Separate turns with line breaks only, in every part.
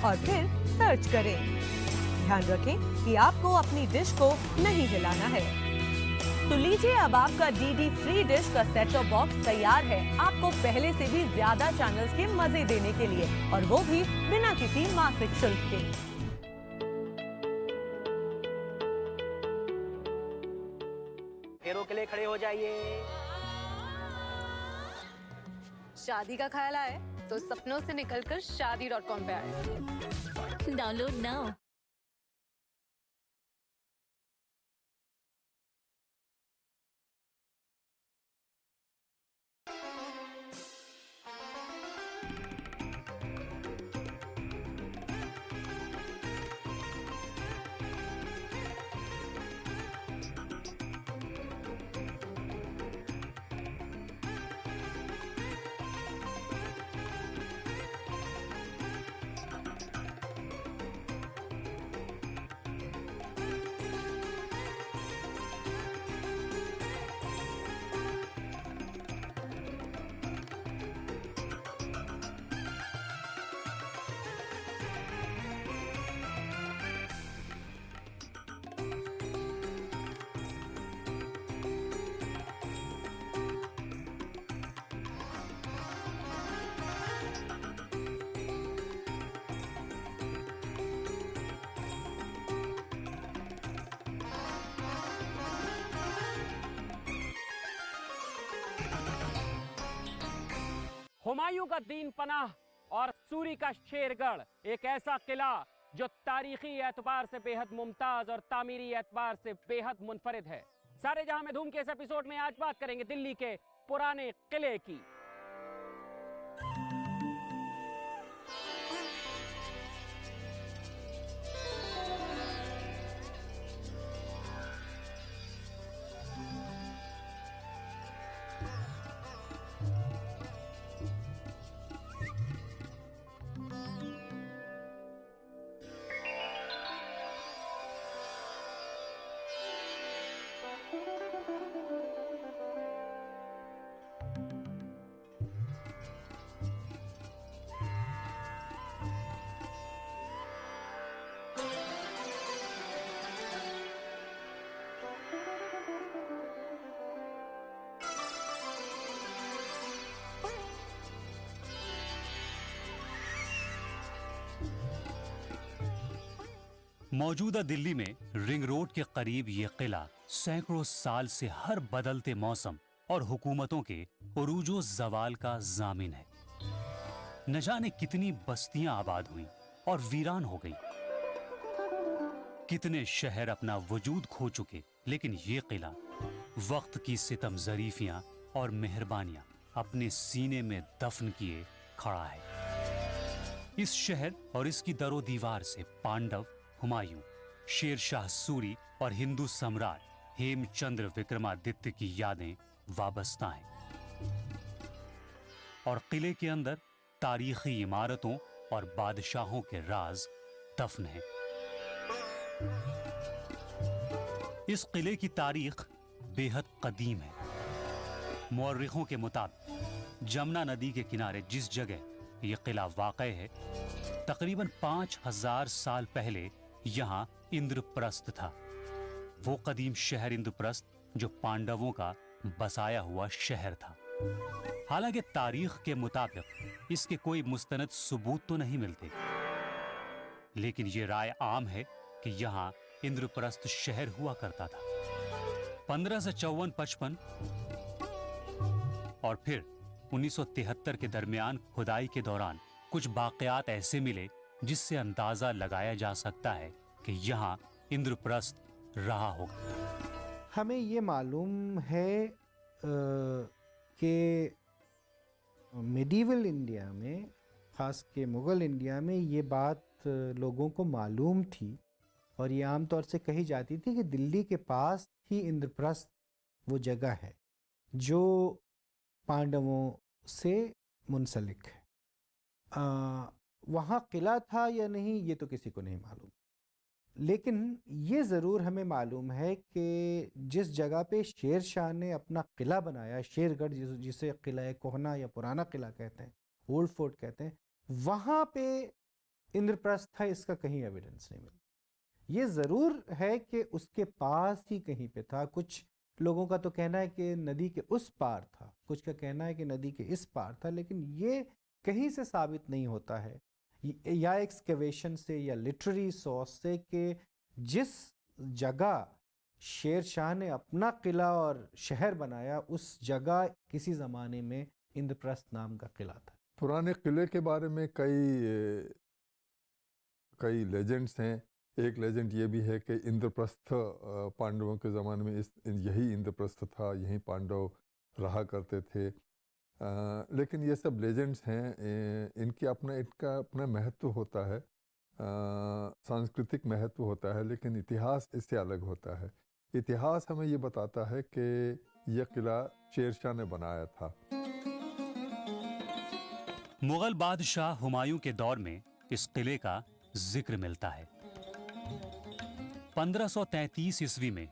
और फिर सर्च करें। ध्यान रखें कि आपको अपनी डिश को नहीं हिलाना है। तो लीजिए, अब आपका डीडी फ्री डिश का सेट टॉप बॉक्स तैयार है आपको पहले से भी ज्यादा चैनल्स के मजे देने के लिए, और वो भी बिना किसी मासिक शुल्क के।
फेरों के लिए खड़े हो जाइए।
शादी का ख्याल आए तो सपनों से निकलकर शादी.com पे आए।
Download now.
हुमायूं का दीन पनाह और सूरी का शेरगढ़, एक ऐसा किला जो तारीखी एतबार से बेहद मुमताज और तामीरी एतबार से बेहद मुनफरिद है। सारे जहां में धूम के इस एपिसोड में आज बात करेंगे दिल्ली के पुराने किले की।
मौजूदा दिल्ली में रिंग रोड के करीब ये किला सैकड़ों साल से हर बदलते मौसम और हुकूमतों के उरूजो जवाल का जामिन है। न जाने कितनी बस्तियां आबाद हुई और वीरान हो गई, कितने शहर अपना वजूद खो चुके, लेकिन ये किला वक्त की सितम जरीफियां और मेहरबानियां अपने सीने में दफन किए खड़ा है। इस शहर और इसकी दरो दीवार से पांडव, हुमायूं, शेरशाह सूरी और हिंदू सम्राट हेमचंद्र विक्रमादित्य की यादें वाबस्ता हैं। और किले के अंदर तारीखी इमारतों और बादशाहों के राज दफन हैं। इस किले की तारीख बेहद कदीम है। मुअर्रिखों के मुताबिक जमुना नदी के किनारे जिस जगह यह किला वाक़ई है, तकरीबन 5000 साल पहले यहां इंद्रप्रस्थ था। वो कदीम शहर इंद्रप्रस्थ जो पांडवों का बसाया हुआ शहर था। हालांकि तारीख के मुताबिक इसके कोई मुस्तनद सबूत तो नहीं मिलते, लेकिन ये राय आम है कि यहां इंद्रप्रस्थ शहर हुआ करता था। 1554-55 और फिर 1973 के दरमियान खुदाई के दौरान कुछ वाकयात ऐसे मिले जिससे अंदाजा लगाया जा सकता है कि यहाँ इंद्रप्रस्थ रहा होगा।
हमें ये मालूम है कि मिडीवल इंडिया में, ख़ास के मुग़ल इंडिया में, ये बात लोगों को मालूम थी और ये आम तौर से कही जाती थी कि दिल्ली के पास ही इंद्रप्रस्थ वो जगह है जो पांडवों से मुंसलिक है। वहाँ किला था या नहीं ये तो किसी को नहीं मालूम, लेकिन ये ज़रूर हमें मालूम है कि जिस जगह पे शेर शाह ने अपना किला बनाया, शेरगढ़ जिसे किला कोहना या पुराना किला कहते हैं, ओल्ड फोर्ट कहते हैं, वहाँ पे इंद्रप्रस्थ था, इसका कहीं एविडेंस नहीं मिलता। ये ज़रूर है कि उसके पास ही कहीं पे था। कुछ लोगों का तो कहना है कि नदी के उस पार था, कुछ का कहना है कि नदी के इस पार था, लेकिन ये कहीं से साबित नहीं होता है, या एक्सकेवेशन से या लिटरेरी सोर्स से, कि जिस जगह शेर शाह ने अपना किला और शहर बनाया उस जगह किसी ज़माने में इंद्रप्रस्थ नाम का किला था।
पुराने किले के बारे में कई लेजेंड्स हैं। एक लेजेंड ये भी है कि इंद्रप्रस्थ पांडवों के ज़माने में यही इंद्रप्रस्थ था, यहीं पांडव रहा करते थे। लेकिन ये सब लेजेंड्स हैं, इनका अपना महत्व होता है, सांस्कृतिक महत्व होता है, लेकिन इतिहास इससे अलग होता है। इतिहास हमें ये बताता है कि यह किला शेरशाह ने बनाया था।
मुगल बादशाह हुमायूं के दौर में इस किले का जिक्र मिलता है। 1533 ईस्वी में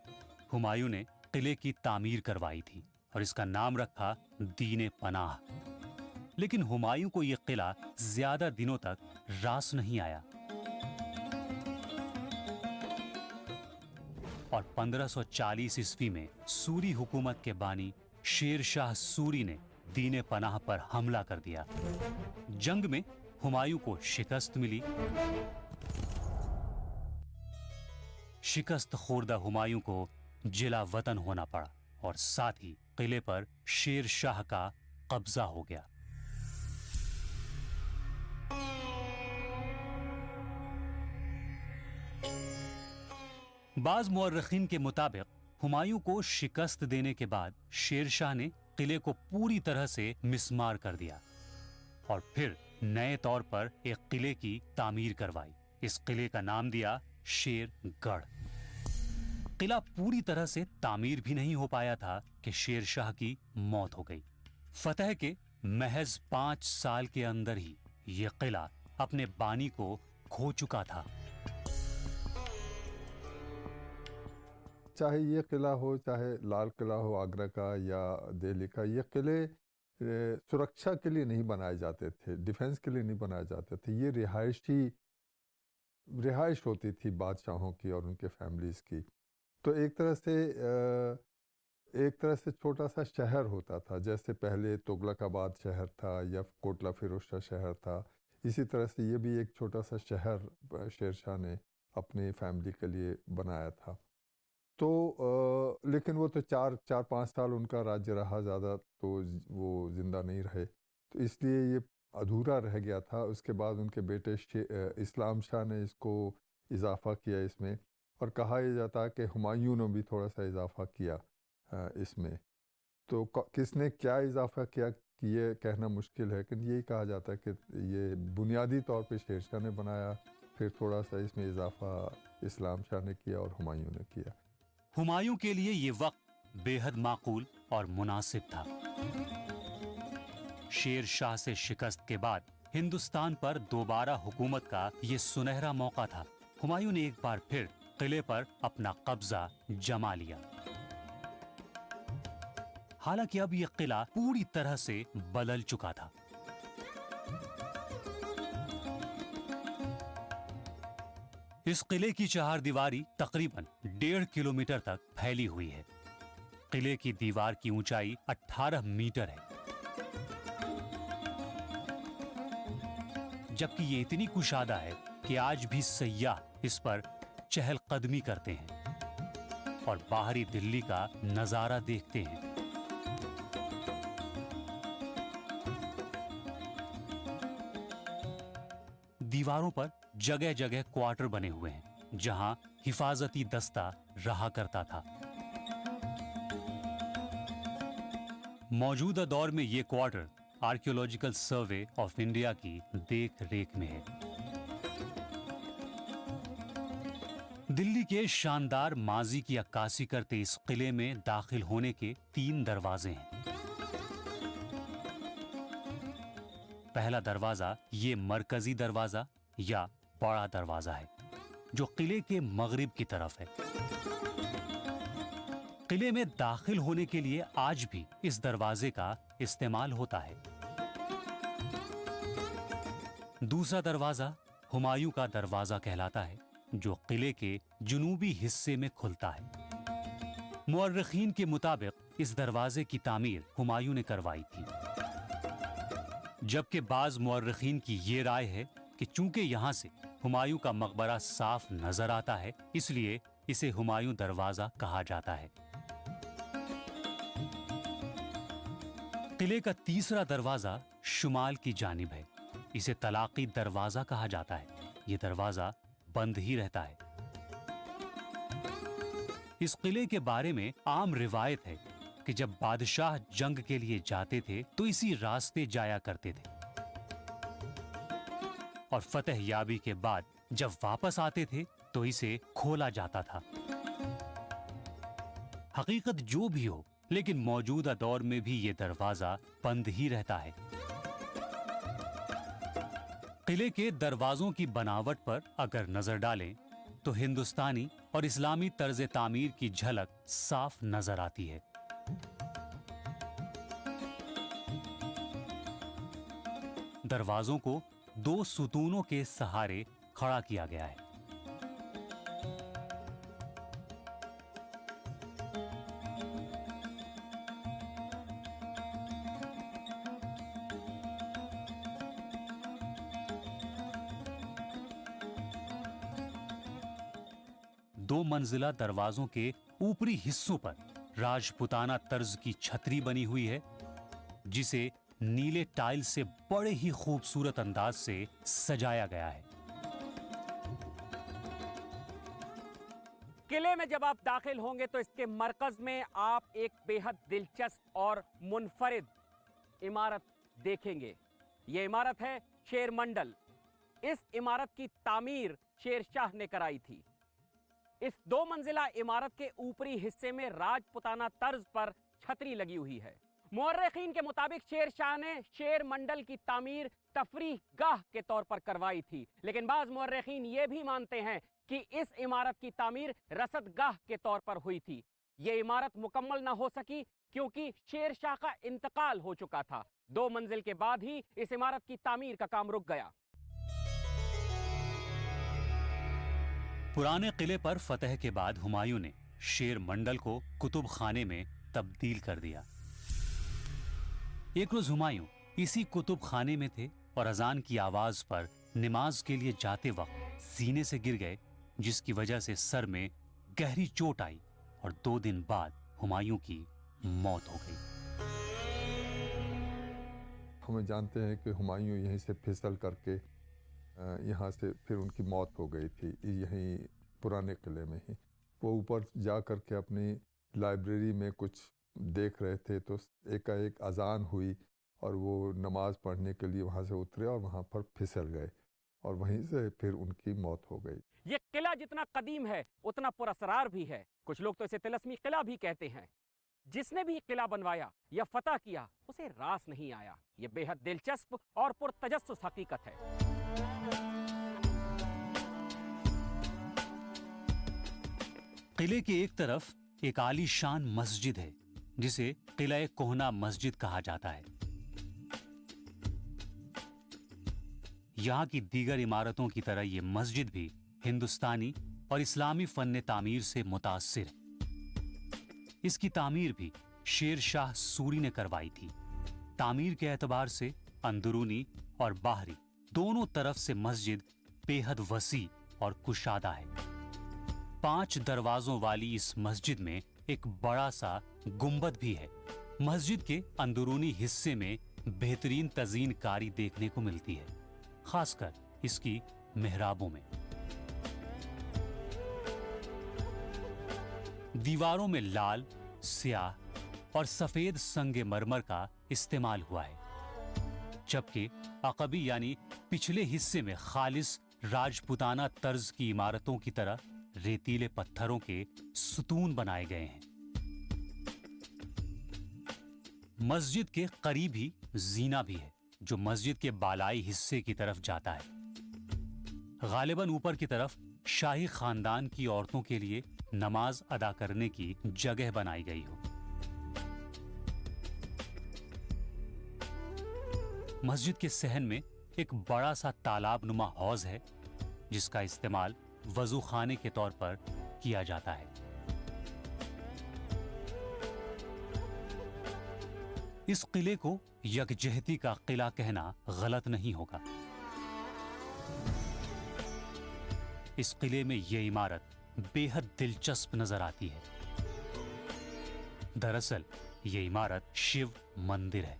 हुमायूं ने किले की तामीर करवाई थी और इसका नाम रखा दीने पनाह। लेकिन हुमायूं को यह किला ज्यादा दिनों तक रास नहीं आया और 1540 ईस्वी में सूरी हुकूमत के बानी शेर शाह सूरी ने दीने पनाह पर हमला कर दिया। जंग में हुमायूं को शिकस्त मिली। शिकस्त खोर्दा हुमायूं को जिला वतन होना पड़ा और साथ ही किले पर शेर शाह का कब्जा हो गया। बाज मुअर्रिखीन के मुताबिक हुमायूं को शिकस्त देने के बाद शेर शाह ने किले को पूरी तरह से मिस्मार कर दिया और फिर नए तौर पर एक किले की तामीर करवाई। इस किले का नाम दिया शेरगढ़। किला पूरी तरह से तामीर भी नहीं हो पाया था कि शेर शाह की मौत हो गई। फतह के महज 5 साल के अंदर ही यह किला अपने बानी को खो चुका था।
चाहे ये किला हो, चाहे लाल किला हो आगरा का या दिल्ली का, ये किले सुरक्षा के लिए नहीं बनाए जाते थे, डिफेंस के लिए नहीं बनाए जाते थे। ये रिहाइश होती थी बादशाहों की और उनके फैमिलीज़ की। तो एक तरह से छोटा सा शहर होता था, जैसे पहले तुगलकाबाद शहर था या कोटला फिरोजशाह शहर था, इसी तरह से ये भी एक छोटा सा शहर शेरशाह ने अपनी फैमिली के लिए बनाया था। तो लेकिन वो तो 4-5 साल उनका राज्य रहा, ज़्यादा तो वो ज़िंदा नहीं रहे, तो इसलिए ये अधूरा रह गया था। उसके बाद उनके बेटे इस्लाम शाह ने इसको इजाफ़ा किया इसमें, और कहा यह जाता है कि हुमायूं ने भी थोड़ा सा इजाफ़ा किया इसमें। तो किसने क्या इजाफ़ा किया कि ये कहना मुश्किल है, लेकिन यही कहा जाता है कि ये बुनियादी तौर पे शेरशाह ने बनाया, फिर थोड़ा सा इसमें इजाफ़ा इस्लाम शाह ने किया और हुमायूं ने किया।
हुमायूं के लिए ये वक्त बेहद माकूल और मुनासिब था। शेर शाह से शिकस्त के बाद हिंदुस्तान पर दोबारा हुकूमत का ये सुनहरा मौका था। हुमायूं ने एक बार फिर किले पर अपना कब्जा जमा लिया। हालांकि अब यह किला पूरी तरह से बदल चुका था। इस किले की चार दीवारी तकरीबन 1.5 किलोमीटर तक फैली हुई है। किले की दीवार की ऊंचाई 18 मीटर है, जबकि ये इतनी कुशादा है कि आज भी सय्याह इस पर चहलकदमी करते हैं और बाहरी दिल्ली का नजारा देखते हैं। दीवारों पर जगह जगह क्वार्टर बने हुए हैं, जहां हिफाजती दस्ता रहा करता था। मौजूदा दौर में ये quarter archaeological survey of India की देख रेख में है। दिल्ली के शानदार माजी की अक्कासी करते इस किले में दाखिल होने के 3 दरवाजे हैं। पहला दरवाजा ये मरकजी दरवाजा या बड़ा दरवाजा है, जो किले के मगरिब की तरफ है। किले में दाखिल होने के लिए आज भी इस दरवाजे का इस्तेमाल होता है। दूसरा दरवाजा हुमायूं का दरवाजा कहलाता है, जो किले के जुनूबी हिस्से में खुलता है। मुअर्रिखीन के मुताबिक इस दरवाजे की तामीर हुमायूं ने करवाई थी, जबकि बाज मुअर्रिखीन की ये राय है कि चूंकि यहां से हुमायूं का मकबरा साफ नजर आता है, इसलिए इसे हुमायूं दरवाजा कहा जाता है। किले का तीसरा दरवाजा शुमाल की जानिब है। इसे तलाकी दरवाजा कहा जाता है। यह दरवाजा बंद ही रहता है। इस किले के बारे में आम रिवायत है कि जब बादशाह जंग के लिए जाते थे तो इसी रास्ते जाया करते थे, और फतह याबी के बाद जब वापस आते थे तो इसे खोला जाता था। हकीकत जो भी हो, लेकिन मौजूदा दौर में भी ये दरवाजा बंद ही रहता है। किले के दरवाजों की बनावट पर अगर नजर डालें तो हिंदुस्तानी और इस्लामी तर्ज तामीर की झलक साफ नजर आती है। दरवाजों को 2 सुतूनों के सहारे खड़ा किया गया है। दो मंजिला दरवाजों के ऊपरी हिस्सों पर राजपुताना तर्ज की छतरी बनी हुई है, जिसे नीले टाइल से बड़े ही खूबसूरत अंदाज से सजाया गया है।
किले में जब आप दाखिल होंगे तो इसके मरकज में आप एक बेहद दिलचस्प और मुनफरिद इमारत देखेंगे। यह इमारत है शेर मंडल। इस इमारत की तामीर शेरशाह ने कराई थी। इस 2 मंजिला इमारत के ऊपरी हिस्से में राजपुताना तर्ज पर छतरी लगी हुई है। मुअर्रिखीन के मुताबिक शेरशाह ने शेर मंडल की तामीर तफरीह गाह के तौर पर करवाई थी, लेकिन बाज मुअर्रिखीन ये भी मानते हैं कि इस इमारत की तामीर रसद गाह के तौर पर हुई थी। ये इमारत मुकम्मल ना हो सकी क्योंकि शेरशाह का इंतकाल हो चुका था। 2 मंजिल के बाद ही इस इमारत की तामीर का काम रुक गया।
पुराने किले पर फतह के बाद हुमायूं ने शेर मंडल को कुतुब खाने में तब्दील कर दिया। एक रोज हुमायूं इसी कुतुब खाने में थे और अजान की आवाज पर नमाज के लिए जाते वक्त सीने से गिर गए, जिसकी वजह से सर में गहरी चोट आई और 2 दिन बाद हुमायूं की मौत हो गई।
हमें जानते हैं कि हुमायूं यहीं से फिसल करके यहाँ से फिर उनकी मौत हो गई थी, यहीं पुराने किले में ही। वो ऊपर जा कर के अपनी लाइब्रेरी में कुछ देख रहे थे तो एकाएक अजान हुई और वो नमाज पढ़ने के लिए वहाँ से उतरे और वहाँ पर फिसल गए और वहीं से फिर उनकी मौत हो गई।
ये किला जितना कदीम है उतना पुरअसरार भी है। कुछ लोग तो इसे तिलस्मी किला भी कहते हैं। जिसने भी किला बनवाया या फतह किया उसे रास नहीं आया। ये बेहद दिलचस्प और पुरतजस्सुस हकीकत है।
किले के एक तरफ एक आलीशान मस्जिद है, जिसे किला कोहना मस्जिद कहा जाता है। यहाँ की दीगर इमारतों की तरह ये मस्जिद भी हिंदुस्तानी और इस्लामी फन तामीर से मुतासिर है। इसकी तामीर भी शेर शाह सूरी ने करवाई थी। तामीर के एतबार से अंदरूनी और बाहरी दोनों तरफ से मस्जिद बेहद वसी और कुशादा है। 5 दरवाजों वाली इस मस्जिद में एक बड़ा सा गुंबद भी है। मस्जिद के अंदरूनी हिस्से में बेहतरीन तज़ीन कारी देखने को मिलती है, खासकर इसकी मेहराबों में। दीवारों में लाल, स्याह और सफेद संगमरमर का इस्तेमाल हुआ है, जबकि अकबी यानी पिछले हिस्से में खालिस राजपुताना तर्ज की इमारतों की तरह रेतीले पत्थरों के सुतून बनाए गए हैं। मस्जिद के करीब ही जीना भी है, जो मस्जिद के बालाई हिस्से की तरफ जाता है। गालिबन ऊपर की तरफ शाही खानदान की औरतों के लिए नमाज अदा करने की जगह बनाई गई हो। मस्जिद के सहन में एक बड़ा सा तालाब नुमा हौज है, जिसका इस्तेमाल वजू खाने के तौर पर किया जाता है। इस किले को यकजहती का किला कहना गलत नहीं होगा। इस किले में यह इमारत बेहद दिलचस्प नजर आती है। दरअसल यह इमारत शिव मंदिर है।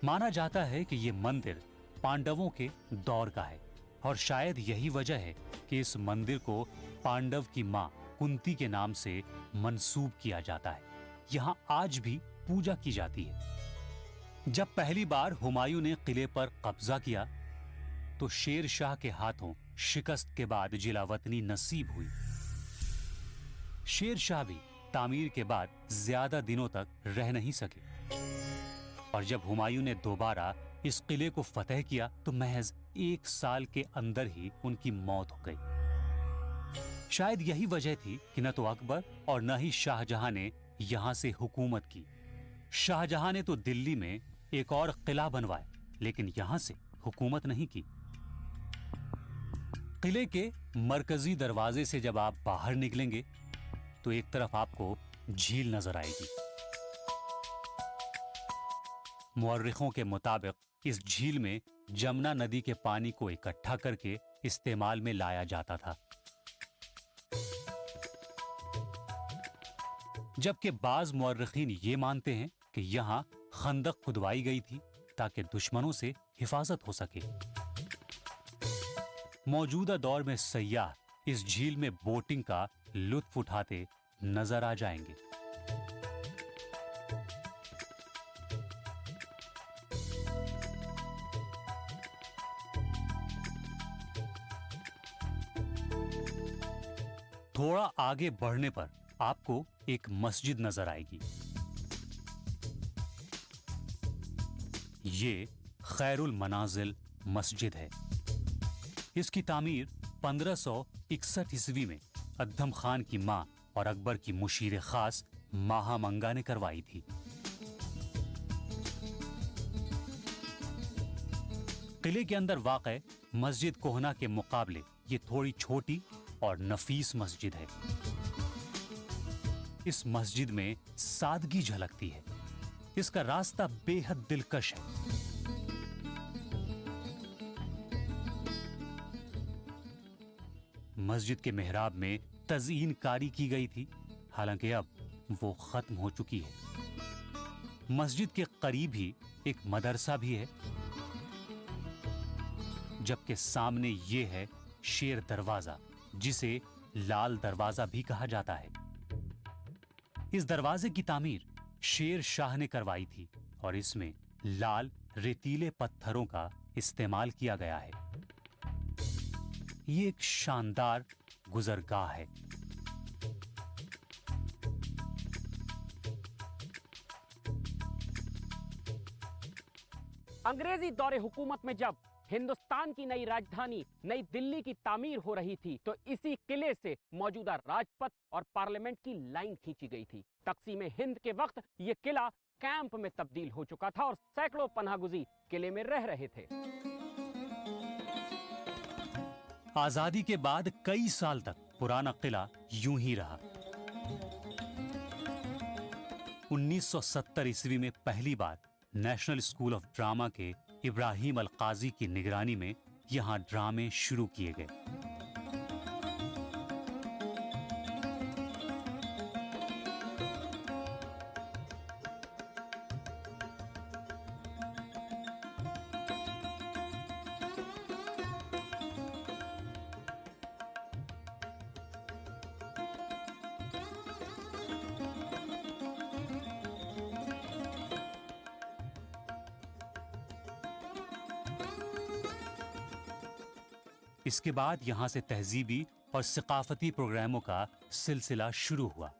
माना जाता है कि यह मंदिर पांडवों के दौर का है और शायद यही वजह है कि इस मंदिर को पांडव की मां कुंती के नाम से मंसूब किया जाता है। यहां आज भी पूजा की जाती है। जब पहली बार हुमायूं ने किले पर कब्जा किया तो शेर शाह के हाथों शिकस्त के बाद जिलावतनी नसीब हुई। शेर शाह भी तामीर के बाद ज्यादा दिनों तक रह नहीं सके और जब हुमायूं ने दोबारा इस किले को फतेह किया तो महज 1 साल के अंदर ही उनकी मौत हो गई। शायद यही वजह थी कि न तो अकबर और न ही शाहजहां ने यहां से हुकूमत की। शाहजहां ने तो दिल्ली में एक और किला बनवाया, लेकिन यहां से हुकूमत नहीं की। किले के मरकजी दरवाजे से जब आप बाहर निकलेंगे तो एक तरफ आपको झील नजर आएगी। मुअर्रिखों के मुताबिक इस झील में जमुना नदी के पानी को इकट्ठा करके इस्तेमाल में लाया जाता था, जबकि बाज मुअर्रिखीन ये मानते हैं कि यहां खंदक खुदवाई गई थी ताकि दुश्मनों से हिफाजत हो सके। मौजूदा दौर में सयाह इस झील में बोटिंग का लुत्फ उठाते नजर आ जाएंगे। थोड़ा आगे बढ़ने पर आपको एक मस्जिद नजर आएगी। ये खैरुल मनाजिल मस्जिद है। इसकी तामीर 1561 ईस्वी में अद्दम खान की मां और अकबर की मुशीर खास महामंगा ने करवाई थी। किले के अंदर वाक़े मस्जिद कोहना के मुकाबले ये थोड़ी छोटी और नफीस मस्जिद है। इस मस्जिद में सादगी झलकती है। इसका रास्ता बेहद दिलकश है। मस्जिद के मेहराब में तज़ीन कारी की गई थी, हालांकि अब वो खत्म हो चुकी है। मस्जिद के करीब ही एक मदरसा भी है, जबकि सामने ये है शेर दरवाजा, जिसे लाल दरवाजा भी कहा जाता है। इस दरवाजे की तामीर शेर शाह ने करवाई थी और इसमें लाल रेतीले पत्थरों का इस्तेमाल किया गया है। ये एक शानदार गुजरगाह है।
अंग्रेजी दौरे हुकूमत में जब हिंदुस्तान की नई राजधानी नई दिल्ली की तामीर हो रही थी तो इसी किले से मौजूदा राजपथ और पार्लियामेंट की लाइन खींची गई थी। तकसीम हिंद के वक्त यह किला कैंप में तब्दील हो चुका था और सैकड़ों पनाहगुजी किले में रह रहे थे।
आजादी के बाद कई साल तक पुराना किला यूं ही रहा। 1970 ईस्वी में पहली बार नेशनल स्कूल ऑफ ड्रामा के इब्राहिम अल काजी की निगरानी में यहां ड्रामे शुरू किए गए। इसके बाद यहां से तहजीबी और सकाफती प्रोग्रामों का सिलसिला शुरू हुआ।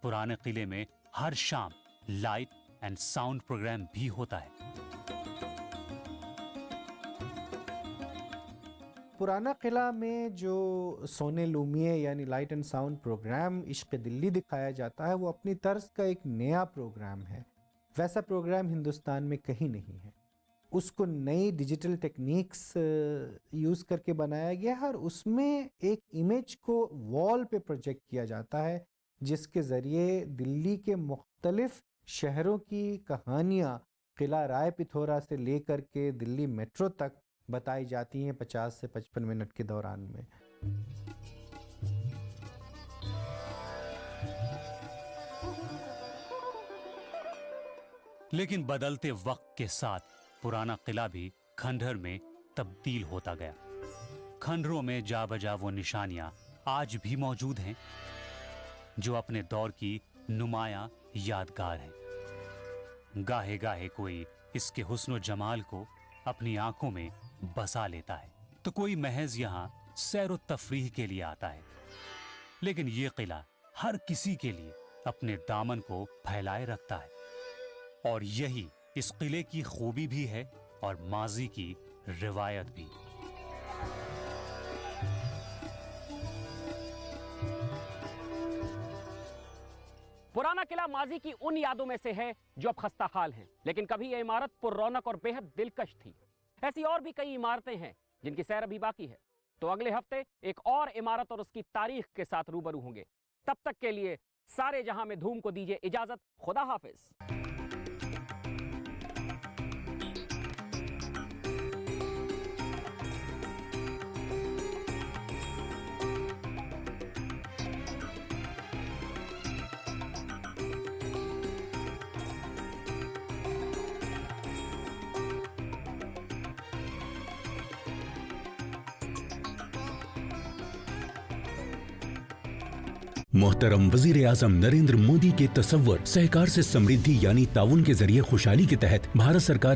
पुराने किले में हर शाम लाइट एंड साउंड प्रोग्राम भी होता है।
पुराना किला में जो सोने लूमिए यानी लाइट एंड साउंड प्रोग्राम इश्क दिल्ली दिखाया जाता है, वो अपनी तर्ज का एक नया प्रोग्राम है। वैसा प्रोग्राम हिंदुस्तान में कहीं नहीं है। उसको नई डिजिटल टेक्निक्स यूज़ करके बनाया गया है और उसमें एक इमेज को वॉल पे प्रोजेक्ट किया जाता है, जिसके ज़रिए दिल्ली के मुख्तलिफ शहरों की कहानियाँ किला राय पिथौरा से लेकर के दिल्ली मेट्रो तक बताई जाती हैं 50 से 55 मिनट के दौरान में।
लेकिन बदलते वक्त के साथ पुराना किला भी खंडहर में तब्दील होता गया। खंडहरों में जा बजा वो निशानियां आज भी मौजूद हैं जो अपने दौर की नुमाया यादगार हैं। गाहे गाहे कोई इसके हुस्न जमाल को अपनी आंखों में बसा लेता है, तो कोई महज यहाँ सैर व तफरीह के लिए आता है। लेकिन ये किला हर किसी के लिए अपने दामन को फैलाए रखता है, और यही इस किले की खूबी भी है और माजी की रिवायत भी।
पुराना किला माजी की उन यादों में से है जो अब खस्ता हाल हैं, लेकिन कभी यह इमारत पुररौनक और बेहद दिलकश थी। ऐसी और भी कई इमारतें हैं जिनकी सैर अभी बाकी है। तो अगले हफ्ते एक और इमारत और उसकी तारीख के साथ रूबरू होंगे। तब तक के लिए सारे जहां में धूम को दीजिए इजाजत। खुदा हाफिज।
मोहतरम वजीर आजम नरेंद्र मोदी के तसव्वुर सहकार से समृद्धि यानी ताउन के जरिए खुशहाली के तहत भारत सरकार